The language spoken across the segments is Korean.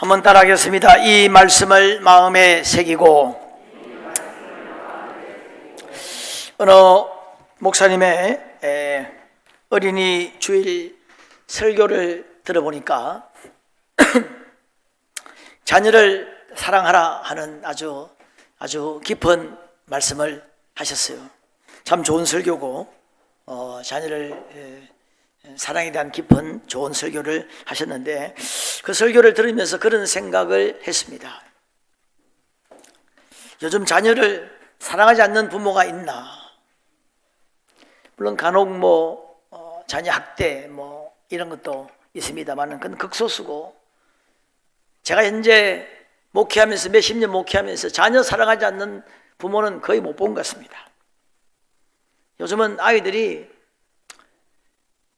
한번 따라하겠습니다. 이 말씀을 마음에 새기고 어느 목사님의 어린이 주일 설교를 들어보니까 자녀를 사랑하라 하는 아주 깊은 말씀을 하셨어요. 참 좋은 설교고 자녀를 사랑에 대한 깊은 좋은 설교를 하셨는데 그 설교를 들으면서 그런 생각을 했습니다. 요즘 자녀를 사랑하지 않는 부모가 있나? 물론 간혹 자녀 학대 이런 것도 있습니다만 그건 극소수고, 제가 현재 목회하면서 몇십 년 목회하면서 자녀 사랑하지 않는 부모는 거의 못 본 것 같습니다. 요즘은 아이들이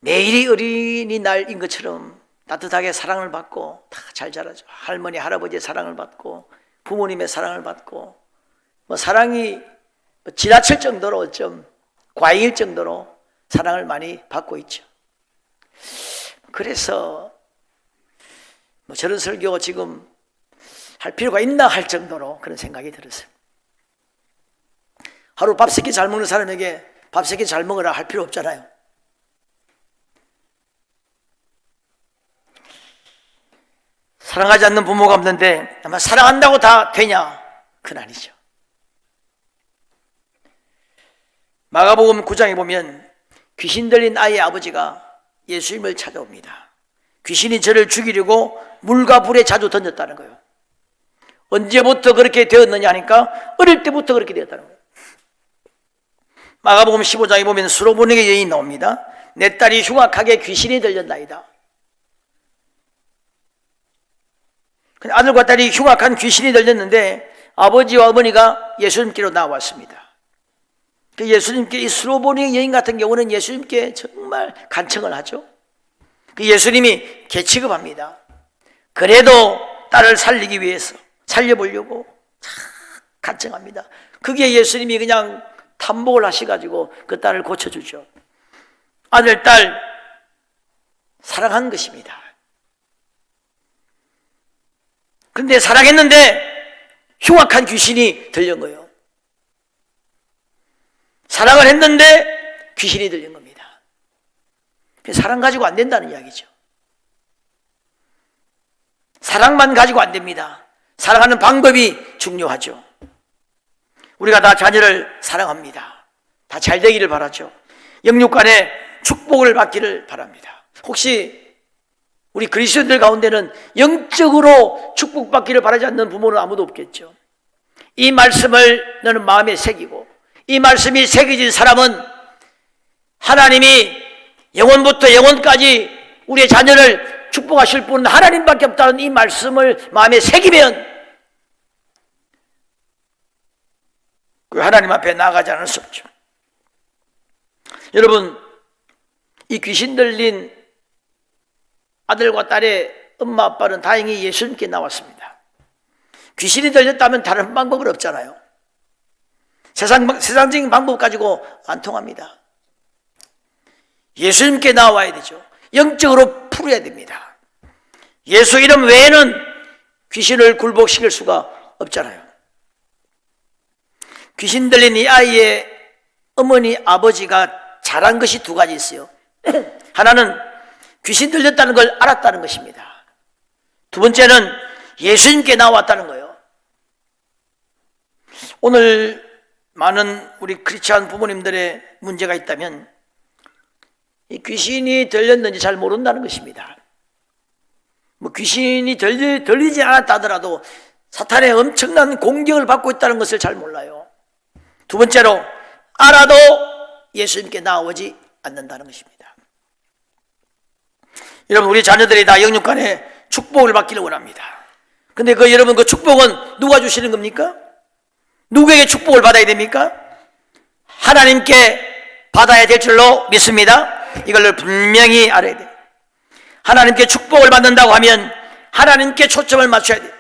매일이 어린이날인 것처럼 따뜻하게 사랑을 받고 다 잘 자라죠. 할머니 할아버지의 사랑을 받고 부모님의 사랑을 받고 사랑이 지나칠 정도로 좀 과잉일 정도로 사랑을 많이 받고 있죠. 그래서 저런 설교 지금 할 필요가 있나 할 정도로 그런 생각이 들었어요. 하루 밥 3끼 잘 먹는 사람에게 밥 3끼 잘 먹으라 할 필요 없잖아요. 사랑하지 않는 부모가 없는데 아마 사랑한다고 다 되냐? 그건 아니죠. 마가복음 9장에 보면 귀신 들린 아이의 아버지가 예수님을 찾아옵니다. 귀신이 저를 죽이려고 물과 불에 자주 던졌다는 거예요. 언제부터 그렇게 되었느냐 하니까 어릴 때부터 그렇게 되었다는 거예요. 마가복음 15장에 보면 수로보니게 여인이 나옵니다. 내 딸이 흉악하게 귀신이 들렸나이다. 아들과 딸이 흉악한 귀신이 들렸는데 아버지와 어머니가 예수님께로 나왔습니다. 예수님께 이 수로보니 여인 같은 경우는 예수님께 정말 간청을 하죠. 예수님이 개취급합니다. 그래도 딸을 살리기 위해서 살려보려고 간청합니다. 그게 예수님이 그냥 탐복을 하셔가지고 그 딸을 고쳐주죠. 아들, 딸 사랑한 것입니다. 그런데 사랑했는데 흉악한 귀신이 들린 거예요. 사랑을 했는데 귀신이 들린 겁니다. 사랑 가지고 안 된다는 이야기죠. 사랑만 가지고 안 됩니다. 사랑하는 방법이 중요하죠. 우리가 다 자녀를 사랑합니다. 다 잘 되기를 바라죠. 영육간에 축복을 받기를 바랍니다. 혹시 우리 그리스도인들 가운데는 영적으로 축복받기를 바라지 않는 부모는 아무도 없겠죠. 이 말씀을 너는 마음에 새기고, 이 말씀이 새겨진 사람은 하나님이 영원부터 영원까지 우리의 자녀를 축복하실 분은 하나님밖에 없다는 이 말씀을 마음에 새기면 그 하나님 앞에 나아가지 않을 수 없죠. 여러분, 이 귀신 들린 아들과 딸의 엄마 아빠는 다행히 예수님께 나왔습니다. 귀신이 들렸다면 다른 방법은 없잖아요. 세상적인 방법 가지고 안 통합니다. 예수님께 나와야 되죠. 영적으로 풀어야 됩니다. 예수 이름 외에는 귀신을 굴복시킬 수가 없잖아요. 귀신 들린 이 아이의 어머니 아버지가 잘한 것이 2가지 있어요. 하나는 귀신 들렸다는 걸 알았다는 것입니다. 2번째는 예수님께 나왔다는 거예요. 오늘 많은 우리 크리스찬 부모님들의 문제가 있다면 이 귀신이 들렸는지 잘 모른다는 것입니다. 귀신이 들리지 않았다 하더라도 사탄의 엄청난 공격을 받고 있다는 것을 잘 몰라요. 2번째로 알아도 예수님께 나오지 않는다는 것입니다. 여러분, 우리 자녀들이 다 영육간에 축복을 받기를 원합니다. 근데 여러분 그 축복은 누가 주시는 겁니까? 누구에게 축복을 받아야 됩니까? 하나님께 받아야 될 줄로 믿습니다. 이걸 분명히 알아야 돼요. 하나님께 축복을 받는다고 하면 하나님께 초점을 맞춰야 돼요.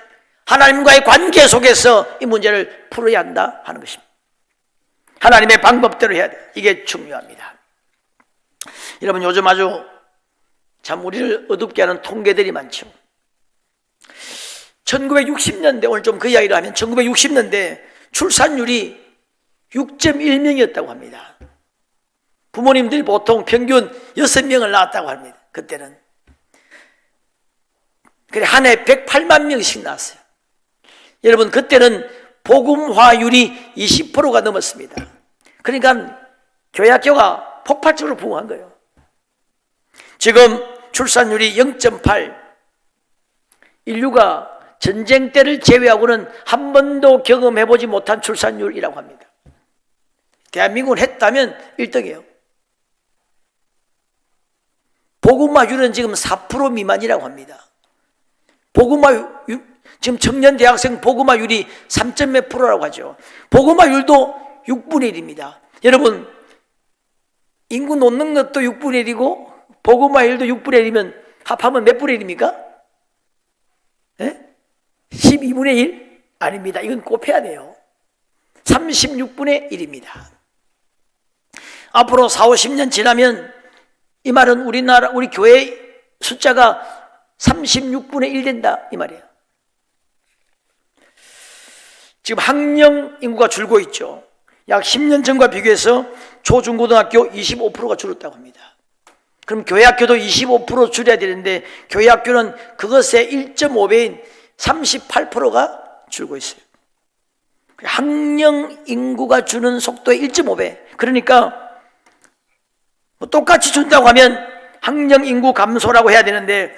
하나님과의 관계 속에서 이 문제를 풀어야 한다 하는 것입니다. 하나님의 방법대로 해야 돼요. 이게 중요합니다. 여러분, 요즘 아주 참 우리를 어둡게 하는 통계들이 많죠. 1960년대, 오늘 좀 그 이야기를 하면 1960년대 출산율이 6.1명이었다고 합니다. 부모님들이 보통 평균 6명을 낳았다고 합니다. 그때는. 그래, 한 해 108만 명씩 낳았어요. 여러분, 그때는 복음화율이 20%가 넘었습니다. 그러니까 교회학교가 폭발적으로 부흥한 거예요. 지금 출산율이 0.8, 인류가 전쟁 때를 제외하고는 한 번도 경험해보지 못한 출산율이라고 합니다. 대한민국은 했다면 1등이에요. 복음화율은 지금 4% 미만이라고 합니다. 지금 청년 대학생 복음화율이 3몇 %라고 하죠. 복음화율도 6분의 1입니다. 여러분, 인구 놓는 것도 6분의 1이고 복음화율도 6분의 1이면 합하면 몇 분의 1입니까? 네? 12분의 1? 아닙니다. 이건 곱해야 돼요. 36분의 1입니다. 앞으로 4, 50년 지나면 이 말은 우리 교회 숫자가 36분의 1 된다 이 말이에요. 지금 학령 인구가 줄고 있죠. 약 10년 전과 비교해서 초중고등학교 25%가 줄었다고 합니다. 그럼 교회학교도 25% 줄여야 되는데 교회학교는 그것의 1.5배인 38%가 줄고 있어요. 학령 인구가 주는 속도의 1.5배. 그러니까 뭐 똑같이 준다고 하면 학령 인구 감소라고 해야 되는데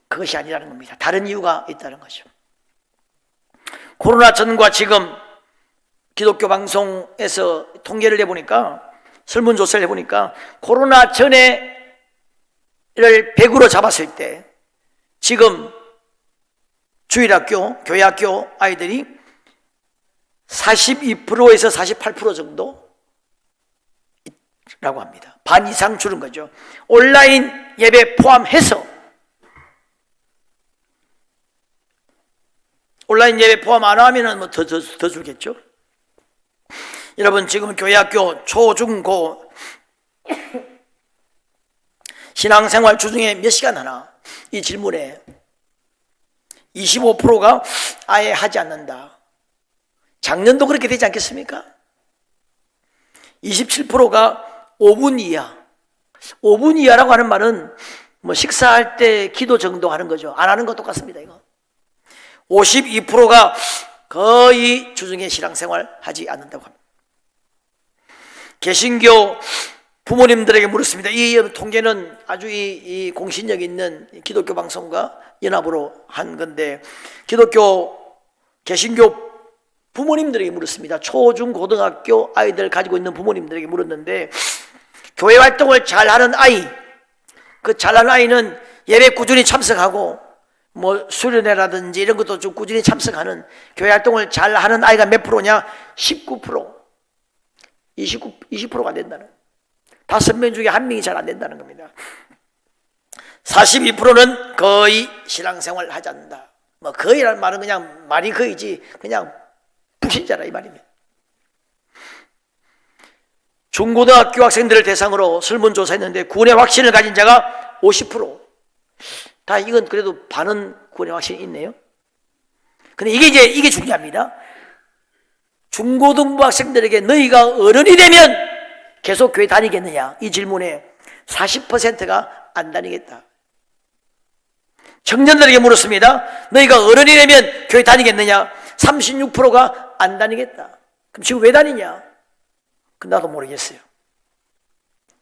그것이 아니라는 겁니다. 다른 이유가 있다는 거죠. 코로나 전과 지금 기독교 방송에서 통계를 해보니까, 설문조사를 해보니까 코로나 전에를 100으로 잡았을 때 지금 주일학교, 교회학교 아이들이 42%에서 48% 정도라고 합니다. 반 이상 줄은 거죠. 온라인 예배 포함해서, 온라인 예배 포함 안 하면은 뭐 더 줄겠죠. 여러분, 지금 교회학교 초, 중, 고 신앙생활 주중에 몇 시간 하나? 이 질문에 25%가 아예 하지 않는다. 작년도 그렇게 되지 않겠습니까? 27%가 5분 이하. 5분 이하라고 하는 말은 뭐 식사할 때 기도 정도 하는 거죠. 안 하는 거 똑같습니다, 이거. 52%가 거의 주중에 신앙생활 하지 않는다고 합니다. 개신교 부모님들에게 물었습니다. 이 통계는 아주 이 공신력 있는 기독교 방송과 연합으로 한 건데, 개신교 부모님들에게 물었습니다. 초, 중, 고등학교 아이들 가지고 있는 부모님들에게 물었는데, 교회 활동을 잘하는 아이, 그 잘하는 아이는 예배 꾸준히 참석하고 뭐 수련회라든지 이런 것도 좀 꾸준히 참석하는, 교회 활동을 잘하는 아이가 몇 프로냐? 19%. 20%가 안 된다는, 5명 중에 1명이 잘 안 된다는 겁니다. 42%는 거의 신앙생활 하지 않는다. 뭐 거의라는 말은 그냥 말이 거의지 그냥 불신자라 이 말입니다. 중고등학교 학생들을 대상으로 설문조사했는데 구원의 확신을 가진 자가 50%. 다 이건 그래도 반은 구원의 확신이 있네요. 근데 이게 중요합니다. 중고등부 학생들에게 너희가 어른이 되면 계속 교회 다니겠느냐? 이 질문에 40%가 안 다니겠다. 청년들에게 물었습니다. 너희가 어른이 되면 교회 다니겠느냐? 36%가 안 다니겠다. 그럼 지금 왜 다니냐? 나도 모르겠어요.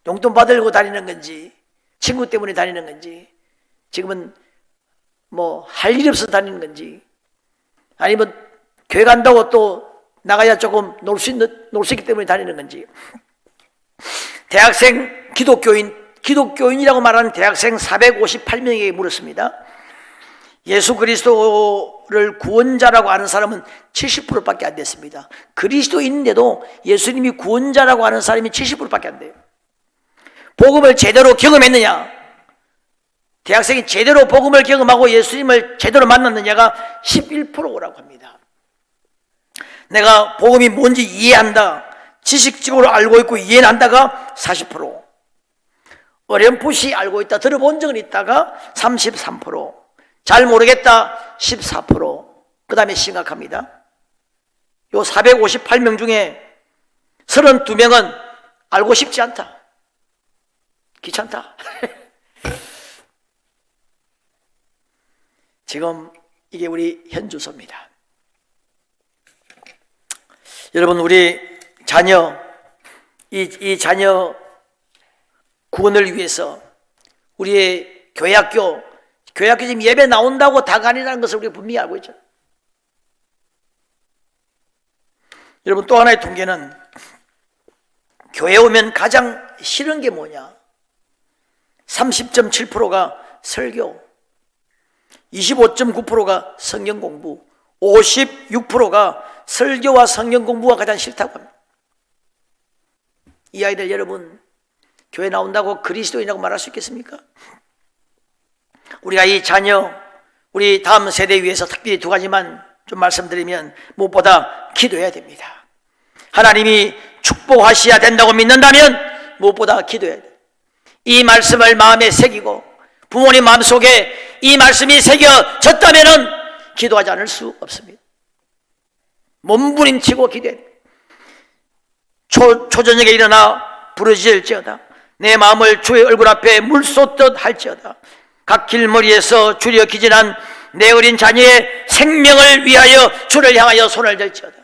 용돈 받으려고 다니는 건지, 친구 때문에 다니는 건지, 지금은 뭐 할 일이 없어서 다니는 건지, 아니면 교회 간다고 또 나가야 조금 놀 수 있기 때문에 다니는 건지. 대학생 기독교인이라고 말하는 대학생 458명에게 물었습니다. 예수 그리스도를 구원자라고 아는 사람은 70%밖에 안 됐습니다. 그리스도인인데도 예수님이 구원자라고 하는 사람이 70%밖에 안 돼요. 복음을 제대로 경험했느냐? 대학생이 제대로 복음을 경험하고 예수님을 제대로 만났느냐가 11%라고 합니다. 내가 복음이 뭔지 이해한다, 지식적으로 알고 있고 이해는 한다가 40%, 어렴풋이 알고 있다, 들어본 적은 있다가 33%, 잘 모르겠다 14%. 그 다음에 심각합니다. 요 458명 중에 32명은 알고 싶지 않다. 귀찮다. 지금 이게 우리 현주소입니다. 여러분, 우리 자녀, 이 자녀 구원을 위해서 우리의 교회학교 지금 예배 나온다고 다간이라는 것을 우리가 분명히 알고 있죠. 여러분, 또 하나의 통계는 교회 오면 가장 싫은 게 뭐냐? 30.7%가 설교, 25.9%가 성경 공부, 56%가 설교와 성경 공부가 가장 싫다고 합니다. 이 아이들 여러분, 교회 나온다고 그리스도인이라고 말할 수 있겠습니까? 우리가 이 자녀, 우리 다음 세대 위해서 특별히 두 가지만 좀 말씀드리면, 무엇보다 기도해야 됩니다. 하나님이 축복하셔야 된다고 믿는다면 무엇보다 기도해야 돼요. 이 말씀을 마음에 새기고 부모님 마음속에 이 말씀이 새겨졌다면 기도하지 않을 수 없습니다. 몸부림치고 기도해야 돼요. 초저녁에 일어나 부르짖을지어다. 내 마음을 주의 얼굴 앞에 물 쏟듯 할지어다. 각 길머리에서 주려 기진한 내 어린 자녀의 생명을 위하여 주를 향하여 손을 들지어다.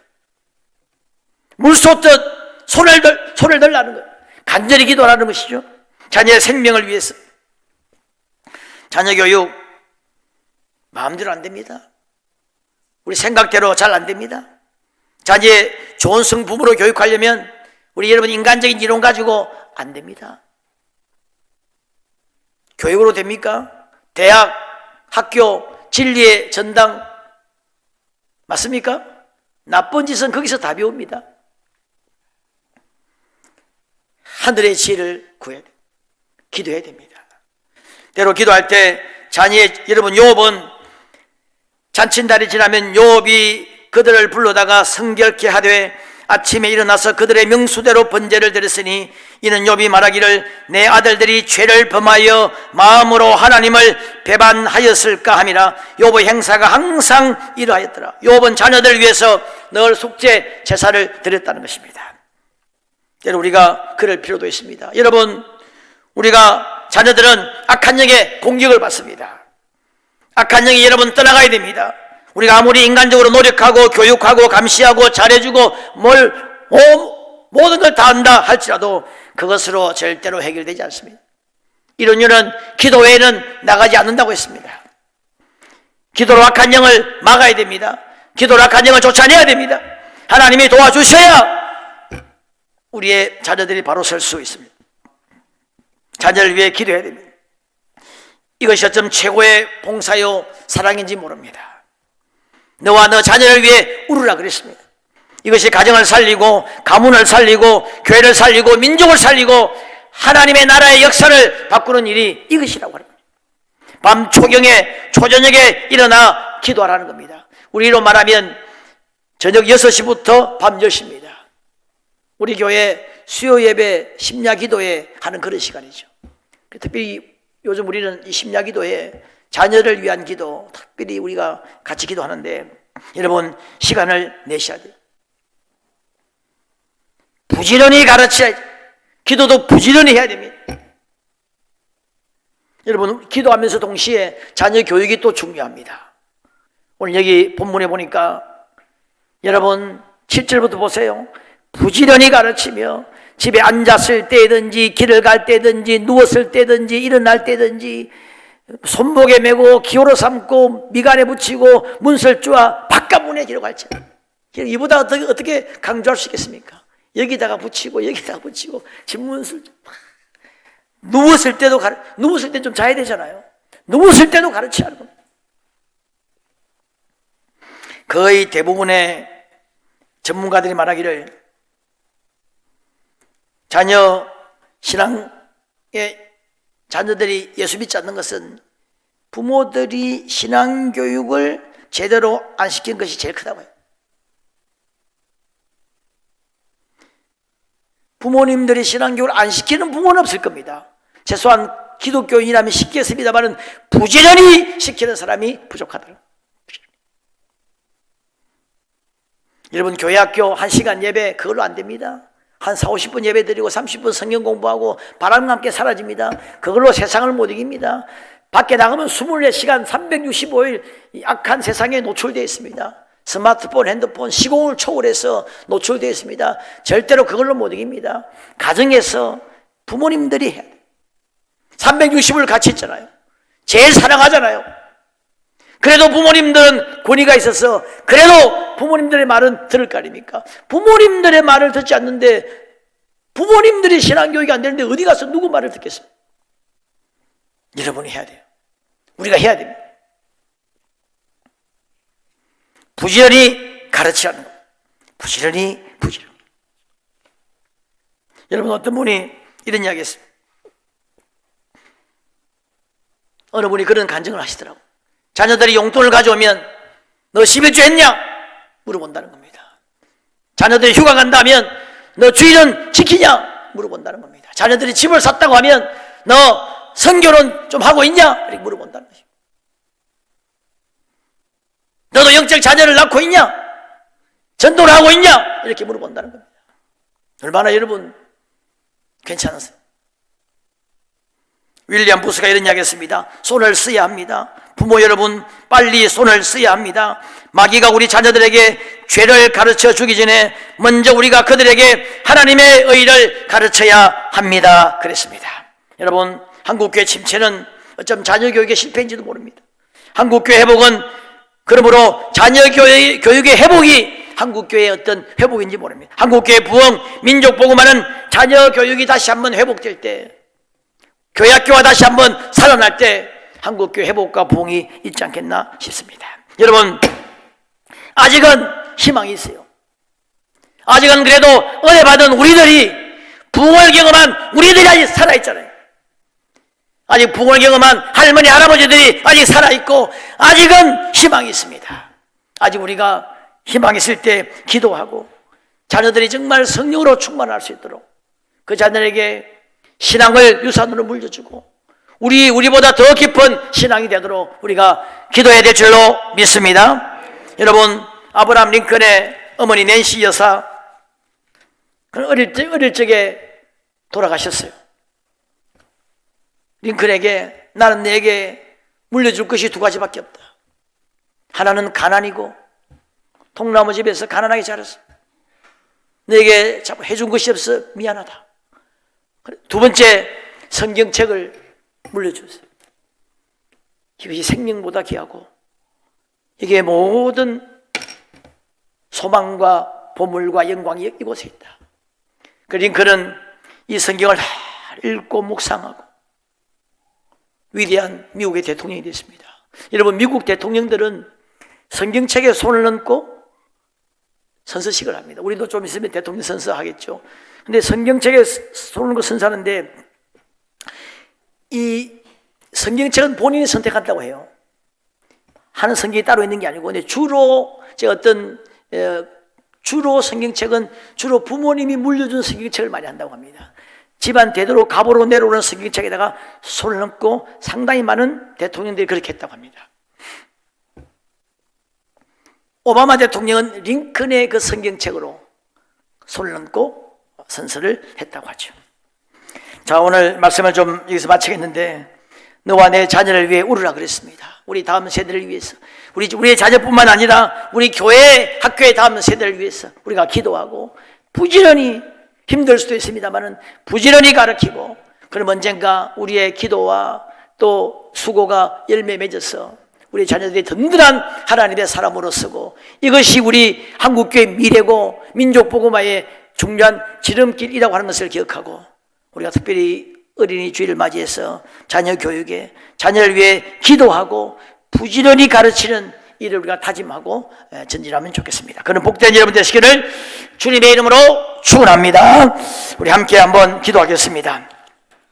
물 쏟듯 손을 들라는 거예요. 간절히 기도하는 것이죠. 자녀의 생명을 위해서. 자녀 교육 마음대로 안 됩니다. 우리 생각대로 잘 안 됩니다. 자녀의 좋은 성품으로 교육하려면 우리 여러분 인간적인 이론 가지고 안 됩니다. 교육으로 됩니까? 대학, 학교, 진리의 전당 맞습니까? 나쁜 짓은 거기서 답이 옵니다. 하늘의 지혜를 구해야 돼요. 기도해야 됩니다. 때로 기도할 때 자녀의 여러분 욥은 잔친달이 지나면 욥이 그들을 불러다가 성결케 하되 아침에 일어나서 그들의 명수대로 번제를 드렸으니 이는 욥이 말하기를 내 아들들이 죄를 범하여 마음으로 하나님을 배반하였을까 함이라. 욥의 행사가 항상 이러하였더라. 욥은 자녀들을 위해서 늘 속죄 제사를 드렸다는 것입니다. 여러분, 우리가 그럴 필요도 있습니다. 여러분, 우리가 자녀들은 악한 영의 공격을 받습니다. 악한 영이 여러분 떠나가야 됩니다. 우리가 아무리 인간적으로 노력하고 교육하고 감시하고 잘해주고 모든 걸 다 한다 할지라도 그것으로 절대로 해결되지 않습니다. 이런 이유는 기도 외에는 나가지 않는다고 했습니다. 기도로 악한 영을 막아야 됩니다. 기도로 악한 영을 쫓아내야 됩니다. 하나님이 도와주셔야 우리의 자녀들이 바로 설 수 있습니다. 자녀를 위해 기도해야 됩니다. 이것이 어쩜 최고의 봉사요 사랑인지 모릅니다. 너와 너 자녀를 위해 울으라 그랬습니다. 이것이 가정을 살리고 가문을 살리고 교회를 살리고 민족을 살리고 하나님의 나라의 역사를 바꾸는 일이 이것이라고 합니다. 밤 초경에 초저녁에 일어나 기도하라는 겁니다. 우리로 말하면 저녁 6시부터 밤 10시입니다. 우리 교회 수요 예배 심야 기도회 하는 그런 시간이죠. 특별히 요즘 우리는 이 심야 기도에 자녀를 위한 기도 특별히 우리가 같이 기도하는데 여러분 시간을 내셔야 돼요. 부지런히 가르쳐야지. 기도도 부지런히 해야 됩니다. 여러분 기도하면서 동시에 자녀 교육이 또 중요합니다. 오늘 여기 본문에 보니까 여러분 7절부터 보세요. 부지런히 가르치며 집에 앉았을 때든지 길을 갈 때든지 누웠을 때든지 일어날 때든지 손목에 메고 기호로 삼고 미간에 붙이고 문설주와 바깥문에 기록할지. 이보다 어떻게 강조할 수 있겠습니까? 여기다가 붙이고 여기다가 붙이고 집문설주. 누웠을 때도 누웠을 때 좀 자야 되잖아요. 누웠을 때도 가르쳐야 하는 겁니다. 거의 대부분의 전문가들이 말하기를 신앙의 자녀들이 예수 믿지 않는 것은 부모들이 신앙교육을 제대로 안 시킨 것이 제일 크다고 해요. 부모님들이 신앙교육을 안 시키는 부모는 없을 겁니다. 최소한 기독교인이라면 시켰습니다만은 부지런히 시키는 사람이 부족하다. 여러분, 교회 학교 1시간 예배 그걸로 안 됩니다. 한 40, 50분 예배 드리고 30분 성경 공부하고 바람과 함께 사라집니다. 그걸로 세상을 못 이깁니다. 밖에 나가면 24시간 365일 악한 세상에 노출되어 있습니다. 스마트폰, 핸드폰, 시공을 초월해서 노출되어 있습니다. 절대로 그걸로 못 이깁니다. 가정에서 부모님들이 해야 돼요. 360을 같이 있잖아요. 제일 사랑하잖아요. 그래도 부모님들은 권위가 있어서 그래도 부모님들의 말은 들을 거 아닙니까? 부모님들의 말을 듣지 않는데 부모님들이 신앙교육이 안 되는데 어디 가서 누구 말을 듣겠습니까? 여러분이 해야 돼요. 우리가 해야 됩니다. 부지런히 가르치라는 것. 부지런히. 여러분, 어떤 분이 이런 이야기 했습니다. 어느 분이 그런 간증을 하시더라고요. 자녀들이 용돈을 가져오면 너 11조 했냐? 물어본다는 겁니다. 자녀들이 휴가 간다면 너 주일은 지키냐? 물어본다는 겁니다. 자녀들이 집을 샀다고 하면 너 선교는 좀 하고 있냐? 이렇게 물어본다는 것입니다. 너도 영적 자녀를 낳고 있냐? 전도를 하고 있냐? 이렇게 물어본다는 겁니다. 얼마나 여러분 괜찮으세요? 윌리엄 부스가 이런 이야기 했습니다. 손을 써야 합니다. 부모 여러분, 빨리 손을 써야 합니다. 마귀가 우리 자녀들에게 죄를 가르쳐 주기 전에 먼저 우리가 그들에게 하나님의 의를 가르쳐야 합니다. 그랬습니다. 여러분, 한국교회 침체는 어쩜 자녀교육의 실패인지도 모릅니다. 한국교회 회복은 그러므로 자녀교육의 회복이 한국교회의 어떤 회복인지 모릅니다. 한국교회 부흥, 민족복음화는 자녀교육이 다시 한번 회복될 때, 교회학교가 다시 한번 살아날 때 한국교회 회복과 부흥이 있지 않겠나 싶습니다. 여러분, 아직은 희망이 있어요. 아직은 그래도 은혜 받은 우리들이, 부흥을 경험한 우리들이 아직 살아있잖아요. 아직 부흥을 경험한 할머니, 할아버지들이 아직 살아있고 아직은 희망이 있습니다. 아직 우리가 희망이 있을 때 기도하고 자녀들이 정말 성령으로 충만할 수 있도록 그 자녀에게 신앙을 유산으로 물려주고 우리보다 더 깊은 신앙이 되도록 우리가 기도해야 될 줄로 믿습니다. 여러분, 아브라함 링컨의 어머니 낸시 여사, 어릴 적에 돌아가셨어요. 링컨에게 나는 내게 물려줄 것이 두 가지밖에 없다. 하나는 가난이고 통나무 집에서 가난하게 자랐어. 내게 자꾸 해준 것이 없어 미안하다. 두 번째, 성경책을 물려줬어요. 이것이 생명보다 귀하고 이게 모든 소망과 보물과 영광이 이곳에 있다. 그러니까 그는 이 성경을 읽고 묵상하고 위대한 미국의 대통령이 됐습니다. 여러분, 미국 대통령들은 성경책에 손을 넣고 선서식을 합니다. 우리도 좀 있으면 대통령 선서하겠죠. 근데 성경책에 손을 넣고 선서하는데 이 성경책은 본인이 선택한다고 해요. 하는 성경이 따로 있는 게 아니고, 근데 주로 성경책은 주로 부모님이 물려준 성경책을 많이 한다고 합니다. 집안 대대로 갑으로 내려오는 성경책에다가 손을 넣고 상당히 많은 대통령들이 그렇게 했다고 합니다. 오바마 대통령은 링컨의 그 성경책으로 손을 넣고 선서를 했다고 하죠. 자, 오늘 말씀을 좀 여기서 마치겠는데, 너와 내 자녀를 위해 울으라 그랬습니다. 우리 다음 세대를 위해서, 우리의 자녀뿐만 아니라 우리 교회, 학교의 다음 세대를 위해서 우리가 기도하고 부지런히, 힘들 수도 있습니다만은 부지런히 가르치고, 그럼 언젠가 우리의 기도와 또 수고가 열매 맺어서 우리 자녀들이 든든한 하나님의 사람으로 쓰고, 이것이 우리 한국교회의 미래고 민족복음화의 중요한 지름길이라고 하는 것을 기억하고, 우리가 특별히 어린이 주일을 맞이해서 자녀 교육에, 자녀를 위해 기도하고 부지런히 가르치는 일을 우리가 다짐하고 전진하면 좋겠습니다. 그런 복된 여러분 되시기를 주님의 이름으로 축원합니다. 우리 함께 한번 기도하겠습니다.